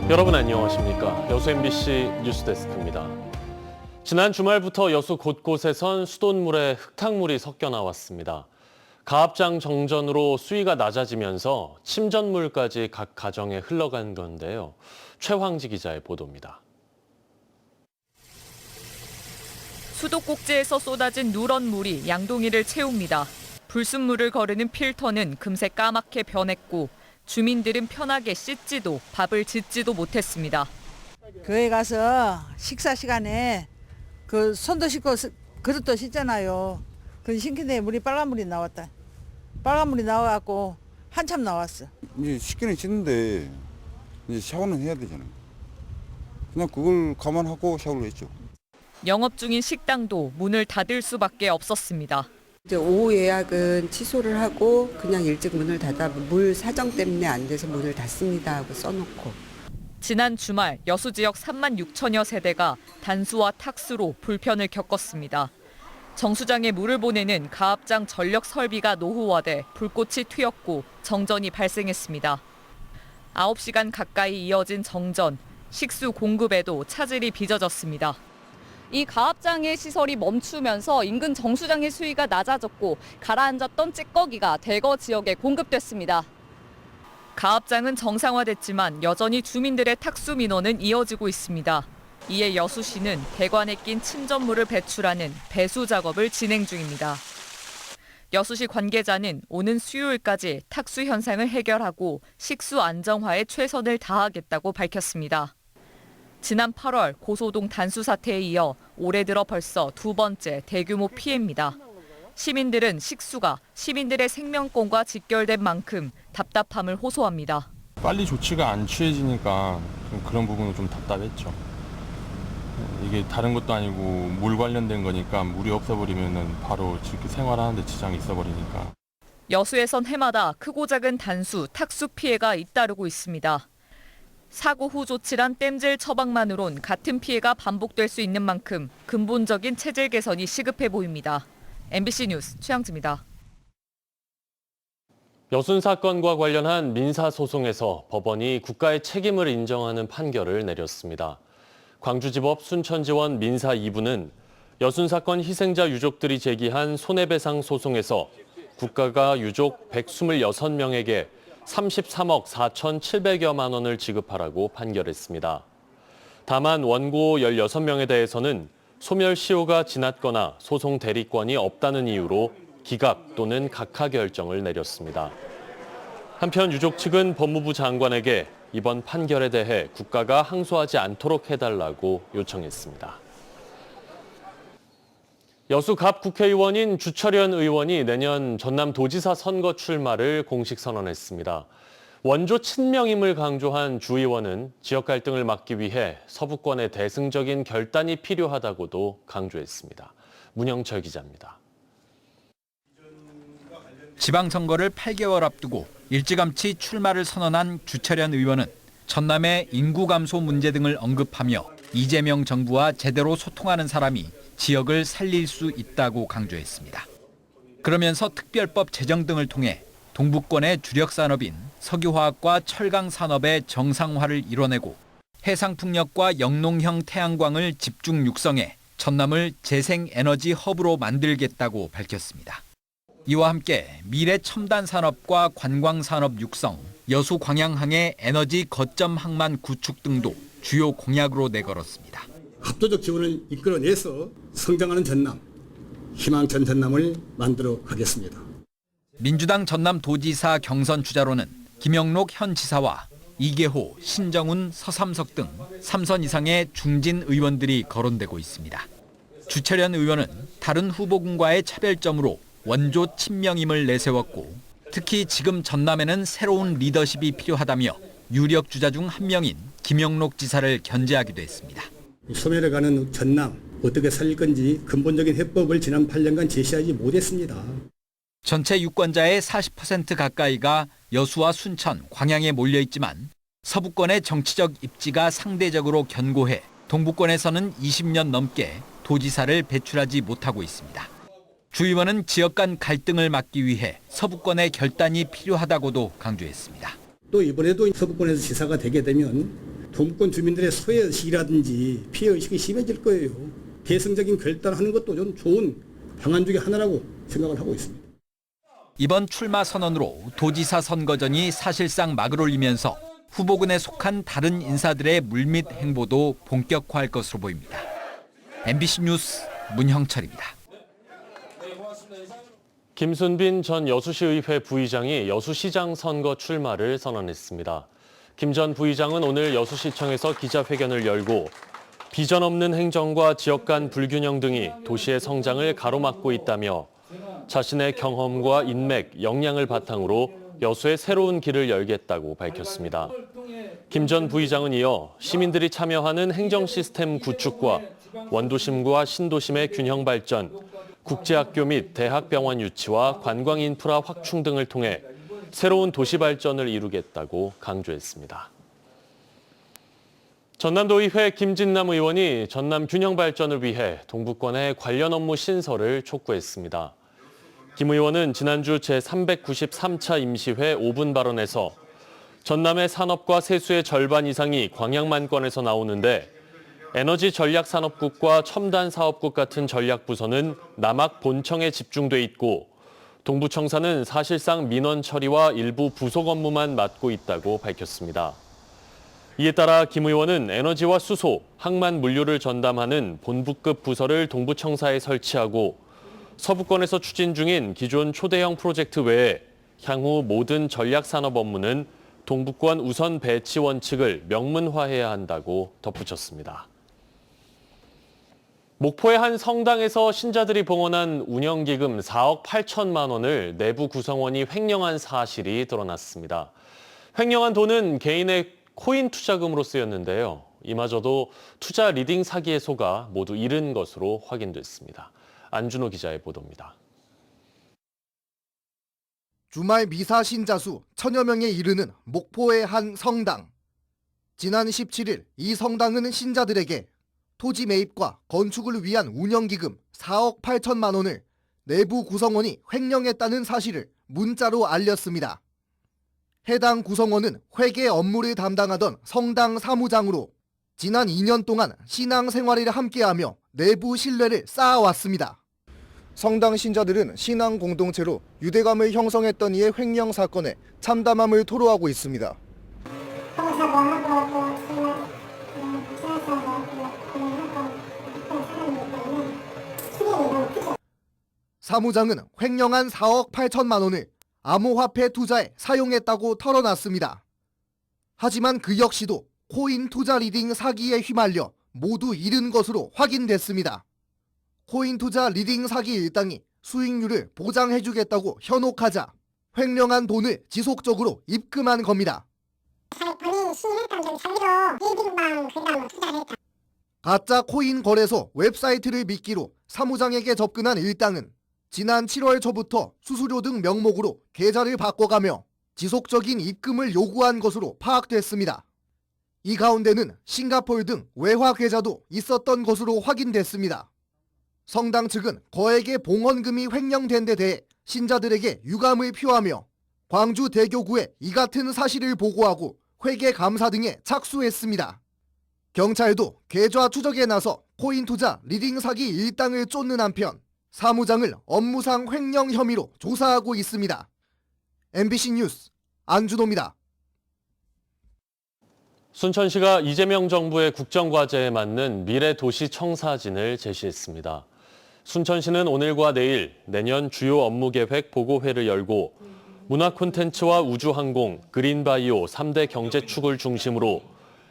여러분 안녕하십니까? 여수 MBC 뉴스데스크입니다. 지난 주말부터 여수 곳곳에선 수돗물에 흙탕물이 섞여 나왔습니다. 가압장 정전으로 수위가 낮아지면서 침전물까지 각 가정에 흘러간 건데요. 최황지 기자의 보도입니다. 수도꼭지에서 쏟아진 누런 물이 양동이를 채웁니다. 불순물을 거르는 필터는 금세 까맣게 변했고 주민들은 편하게 씻지도 밥을 짓지도 못했습니다. 교회 가서 식사 시간에 그 손도 씻고 그릇도 씻잖아요. 그 싱크대에 물이 빨간 물이 나왔다. 빨간 물이 나와갖고 한참 나왔어. 이제 씻기는 씻는데 이제 샤워는 해야 되잖아요. 그냥 그걸 감안하고 샤워를 했죠. 영업 중인 식당도 문을 닫을 수밖에 없었습니다. 이제 오후 예약은 취소를 하고 그냥 일찍 문을 닫아 물 사정 때문에 안 돼서 문을 닫습니다 하고 써놓고. 지난 주말 여수 지역 3만 6천여 세대가 단수와 탁수로 불편을 겪었습니다. 정수장에 물을 보내는 가압장 전력 설비가 노후화돼 불꽃이 튀었고 정전이 발생했습니다. 9시간 가까이 이어진 정전, 식수 공급에도 차질이 빚어졌습니다. 이 가압장의 시설이 멈추면서 인근 정수장의 수위가 낮아졌고 가라앉았던 찌꺼기가 대거 지역에 공급됐습니다. 가압장은 정상화됐지만 여전히 주민들의 탁수 민원은 이어지고 있습니다. 이에 여수시는 배관에 낀 침전물을 배출하는 배수 작업을 진행 중입니다. 여수시 관계자는 오는 수요일까지 탁수 현상을 해결하고 식수 안정화에 최선을 다하겠다고 밝혔습니다. 지난 8월 고소동 단수 사태에 이어 올해 들어 벌써 두 번째 대규모 피해입니다. 시민들은 식수가 시민들의 생명권과 직결된 만큼 답답함을 호소합니다. 빨리 조치가 안 취해지니까 좀 그런 부분은 좀 답답했죠. 이게 다른 것도 아니고 물 관련된 거니까 물이 없어버리면 바로 이렇게 생활하는데 지장이 있어버리니까. 여수에선 해마다 크고 작은 단수, 탁수 피해가 잇따르고 있습니다. 사고 후 조치란 땜질 처방만으론 같은 피해가 반복될 수 있는 만큼 근본적인 체질 개선이 시급해 보입니다. MBC 뉴스 최양지입니다. 여순 사건과 관련한 민사소송에서 법원이 국가의 책임을 인정하는 판결을 내렸습니다. 광주지법 순천지원 민사 2부는 여순 사건 희생자 유족들이 제기한 손해배상 소송에서 국가가 유족 126명에게 33억 4,700여만 원을 지급하라고 판결했습니다. 다만 원고 16명에 대해서는 소멸시효가 지났거나 소송 대리권이 없다는 이유로 기각 또는 각하 결정을 내렸습니다. 한편 유족 측은 법무부 장관에게 이번 판결에 대해 국가가 항소하지 않도록 해달라고 요청했습니다. 여수 갑 국회의원인 주철현 의원이 내년 전남도지사 선거 출마를 공식 선언했습니다. 원조 친명임을 강조한 주 의원은 지역 갈등을 막기 위해 서부권의 대승적인 결단이 필요하다고도 강조했습니다. 문영철 기자입니다. 지방선거를 8개월 앞두고 일찌감치 출마를 선언한 주철현 의원은 전남의 인구 감소 문제 등을 언급하며 이재명 정부와 제대로 소통하는 사람이 지역을 살릴 수 있다고 강조했습니다. 그러면서 특별법 제정 등을 통해 동부권의 주력 산업인 석유화학과 철강 산업의 정상화를 이뤄내고 해상풍력과 영농형 태양광을 집중 육성해 전남을 재생에너지 허브로 만들겠다고 밝혔습니다. 이와 함께 미래 첨단 산업과 관광 산업 육성, 여수 광양항의 에너지 거점 항만 구축 등도 주요 공약으로 내걸었습니다. 압도적 지원을 이끌어내서 성장하는 전남, 희망찬 전남을 만들어 가겠습니다. 민주당 전남도지사 경선 주자로는 김영록 현 지사와 이계호, 신정훈, 서삼석 등 3선 이상의 중진 의원들이 거론되고 있습니다. 주철현 의원은 다른 후보군과의 차별점으로 원조 친명임을 내세웠고 특히 지금 전남에는 새로운 리더십이 필요하다며 유력 주자 중 한 명인 김영록 지사를 견제하기도 했습니다. 소멸해가는 전남 어떻게 살릴 건지 근본적인 해법을 지난 8년간 제시하지 못했습니다. 전체 유권자의 40% 가까이가 여수와 순천, 광양에 몰려 있지만 서부권의 정치적 입지가 상대적으로 견고해 동부권에서는 20년 넘게 도지사를 배출하지 못하고 있습니다. 주 의원은 지역 간 갈등을 막기 위해 서부권의 결단이 필요하다고도 강조했습니다. 또 이번에도 서부권에서 지사가 되게 되면 동부권 주민들의 소외의식이라든지 피해의식이 심해질 거예요. 대승적인 결단하는 것도 좀 좋은 방안 중에 하나라고 생각을 하고 있습니다. 이번 출마 선언으로 도지사 선거전이 사실상 막을 올리면서 후보군에 속한 다른 인사들의 물밑 행보도 본격화할 것으로 보입니다. MBC 뉴스 문형철입니다. 김순빈 전 여수시의회 부의장이 여수시장 선거 출마를 선언했습니다. 김 전 부의장은 오늘 여수시청에서 기자회견을 열고 비전 없는 행정과 지역 간 불균형 등이 도시의 성장을 가로막고 있다며 자신의 경험과 인맥, 역량을 바탕으로 여수의 새로운 길을 열겠다고 밝혔습니다. 김 전 부의장은 이어 시민들이 참여하는 행정 시스템 구축과 원도심과 신도심의 균형 발전, 국제학교 및 대학병원 유치와 관광 인프라 확충 등을 통해 새로운 도시 발전을 이루겠다고 강조했습니다. 전남도의회 김진남 의원이 전남 균형 발전을 위해 동부권에 관련 업무 신설을 촉구했습니다. 김 의원은 지난주 제393차 임시회 5분 발언에서 전남의 산업과 세수의 절반 이상이 광양만권에서 나오는데 에너지 전략산업국과 첨단사업국 같은 전략부서는 남학 본청에 집중돼 있고 동부청사는 사실상 민원 처리와 일부 부속 업무만 맡고 있다고 밝혔습니다. 이에 따라 김 의원은 에너지와 수소, 항만 물류를 전담하는 본부급 부서를 동부청사에 설치하고 서부권에서 추진 중인 기존 초대형 프로젝트 외에 향후 모든 전략산업 업무는 동부권 우선 배치 원칙을 명문화해야 한다고 덧붙였습니다. 목포의 한 성당에서 신자들이 봉헌한 운영기금 4억 8천만 원을 내부 구성원이 횡령한 사실이 드러났습니다. 횡령한 돈은 개인의 코인 투자금으로 쓰였는데요. 이마저도 투자 리딩 사기에 속아 모두 잃은 것으로 확인됐습니다. 안준호 기자의 보도입니다. 주말 미사 신자 수 1000여 명에 이르는 목포의 한 성당. 지난 17일 이 성당은 신자들에게 토지 매입과 건축을 위한 운영기금 4억 8천만 원을 내부 구성원이 횡령했다는 사실을 문자로 알렸습니다. 해당 구성원은 회계 업무를 담당하던 성당 사무장으로 지난 2년 동안 신앙생활을 함께하며 내부 신뢰를 쌓아왔습니다. 성당 신자들은 신앙 공동체로 유대감을 형성했던 이의 횡령 사건에 참담함을 토로하고 있습니다. 사무장은 횡령한 4억 8천만 원을 암호화폐 투자에 사용했다고 털어놨습니다. 하지만 그 역시도 코인 투자 리딩 사기에 휘말려 모두 잃은 것으로 확인됐습니다. 코인 투자 리딩 사기 일당이 수익률을 보장해주겠다고 현혹하자 횡령한 돈을 지속적으로 입금한 겁니다. 본인이 신입했던 사기로 리딩방 그다음 투자를 했다. 가짜 코인 거래소 웹사이트를 미끼로 사무장에게 접근한 일당은 지난 7월 초부터 수수료 등 명목으로 계좌를 바꿔가며 지속적인 입금을 요구한 것으로 파악됐습니다. 이 가운데는 싱가포르 등 외화 계좌도 있었던 것으로 확인됐습니다. 성당 측은 거액의 봉헌금이 횡령된 데 대해 신자들에게 유감을 표하며 광주 대교구에 이 같은 사실을 보고하고 회계 감사 등에 착수했습니다. 경찰도 계좌 추적에 나서 코인 투자 리딩 사기 일당을 쫓는 한편 사무장을 업무상 횡령 혐의로 조사하고 있습니다. MBC 뉴스 안준호입니다. 순천시가 이재명 정부의 국정과제에 맞는 미래도시청사진을 제시했습니다. 순천시는 오늘과 내일 내년 주요 업무계획 보고회를 열고 문화 콘텐츠와 우주항공, 그린바이오 3대 경제축을 중심으로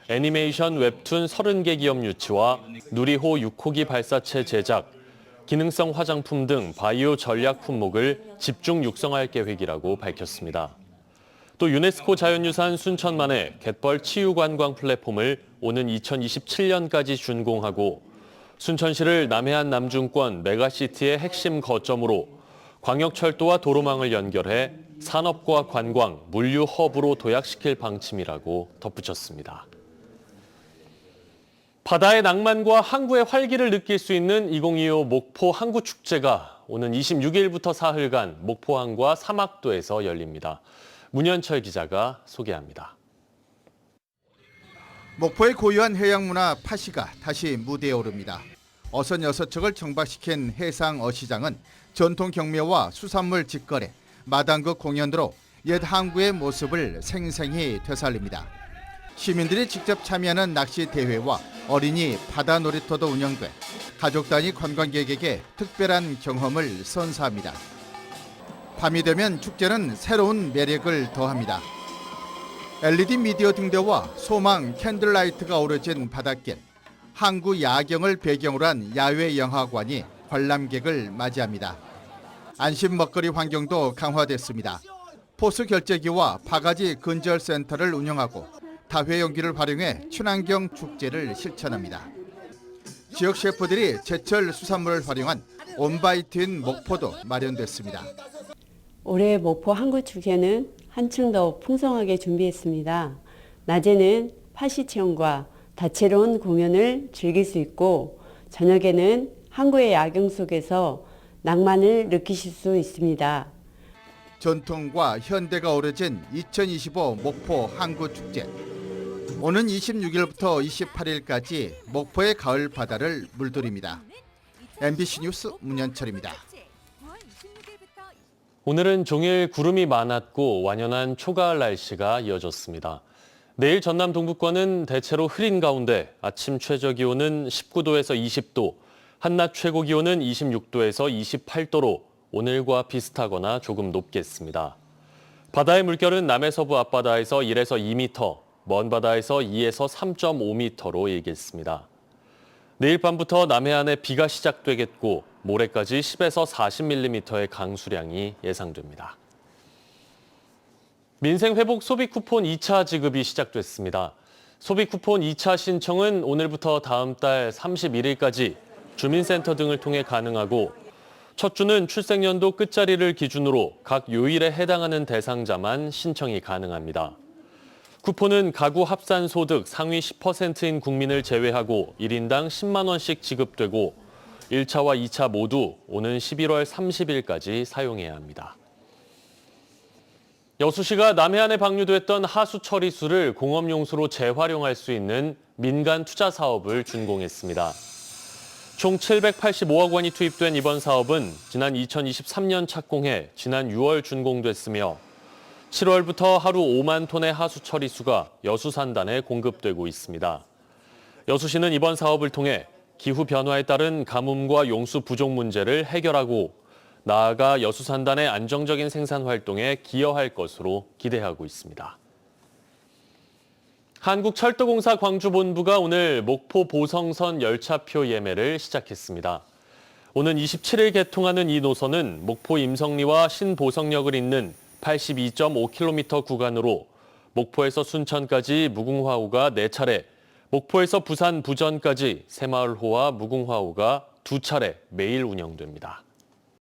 애니메이션 웹툰 30개 기업 유치와 누리호 6호기 발사체 제작, 기능성 화장품 등 바이오 전략 품목을 집중 육성할 계획이라고 밝혔습니다. 또 유네스코 자연유산 순천만의 갯벌 치유관광 플랫폼을 오는 2027년까지 준공하고 순천시를 남해안 남중권 메가시티의 핵심 거점으로 광역철도와 도로망을 연결해 산업과 관광, 물류 허브로 도약시킬 방침이라고 덧붙였습니다. 바다의 낭만과 항구의 활기를 느낄 수 있는 2025 목포 항구축제가 오는 26일부터 사흘간 목포항과 사막도에서 열립니다. 문현철 기자가 소개합니다. 목포의 고유한 해양문화 파시가 다시 무대에 오릅니다. 어선 6척을 정박시킨 해상 어시장은 전통 경매와 수산물 직거래, 마당극 공연으로 옛 항구의 모습을 생생히 되살립니다. 시민들이 직접 참여하는 낚시 대회와 어린이 바다 놀이터도 운영돼 가족 단위 관광객에게 특별한 경험을 선사합니다. 밤이 되면 축제는 새로운 매력을 더합니다. LED 미디어 등대와 소망 캔들라이트가 어우러진 바닷길, 항구 야경을 배경으로 한 야외 영화관이 관람객을 맞이합니다. 안심 먹거리 환경도 강화됐습니다. 포스 결제기와 바가지 근절센터를 운영하고 다회용기를 활용해 친환경 축제를 실천합니다. 지역 셰프들이 제철 수산물을 활용한 온바이트인 목포도 마련됐습니다. 올해 목포 항구축제는 한층 더 풍성하게 준비했습니다. 낮에는 파시 체험과 다채로운 공연을 즐길 수 있고 저녁에는 항구의 야경 속에서 낭만을 느끼실 수 있습니다. 전통과 현대가 어우러진 2025 목포 항구축제. 오는 26일부터 28일까지 목포의 가을 바다를 물들입니다. MBC 뉴스 문현철입니다. 오늘은 종일 구름이 많았고 완연한 초가을 날씨가 이어졌습니다. 내일 전남 동부권은 대체로 흐린 가운데 아침 최저 기온은 19도에서 20도, 한낮 최고 기온은 26도에서 28도로 오늘과 비슷하거나 조금 높겠습니다. 바다의 물결은 남해서부 앞바다에서 1에서 2m, 먼 바다에서 2에서 3.5m로 일겠습니다. 내일 밤부터 남해안에 비가 시작되겠고 모레까지 10에서 40mm의 강수량이 예상됩니다. 민생회복 소비쿠폰 2차 지급이 시작됐습니다. 소비쿠폰 2차 신청은 오늘부터 다음 달 31일까지 주민센터 등을 통해 가능하고 첫 주는 출생연도 끝자리를 기준으로 각 요일에 해당하는 대상자만 신청이 가능합니다. 쿠폰은 가구 합산 소득 상위 10%인 국민을 제외하고 1인당 10만 원씩 지급되고 1차와 2차 모두 오는 11월 30일까지 사용해야 합니다. 여수시가 남해안에 방류됐던 하수 처리수를 공업용수로 재활용할 수 있는 민간 투자 사업을 준공했습니다. 총 785억 원이 투입된 이번 사업은 지난 2023년 착공해 지난 6월 준공됐으며 7월부터 하루 5만 톤의 하수 처리수가 여수 산단에 공급되고 있습니다. 여수시는 이번 사업을 통해 기후 변화에 따른 가뭄과 용수 부족 문제를 해결하고 나아가 여수 산단의 안정적인 생산 활동에 기여할 것으로 기대하고 있습니다. 한국철도공사 광주본부가 오늘 목포 보성선 열차표 예매를 시작했습니다. 오는 27일 개통하는 이 노선은 목포 임성리와 신보성역을 잇는 82.5km 구간으로 목포에서 순천까지 무궁화호가 4차례, 목포에서 부산 부전까지 새마을호와 무궁화호가 2차례 매일 운영됩니다.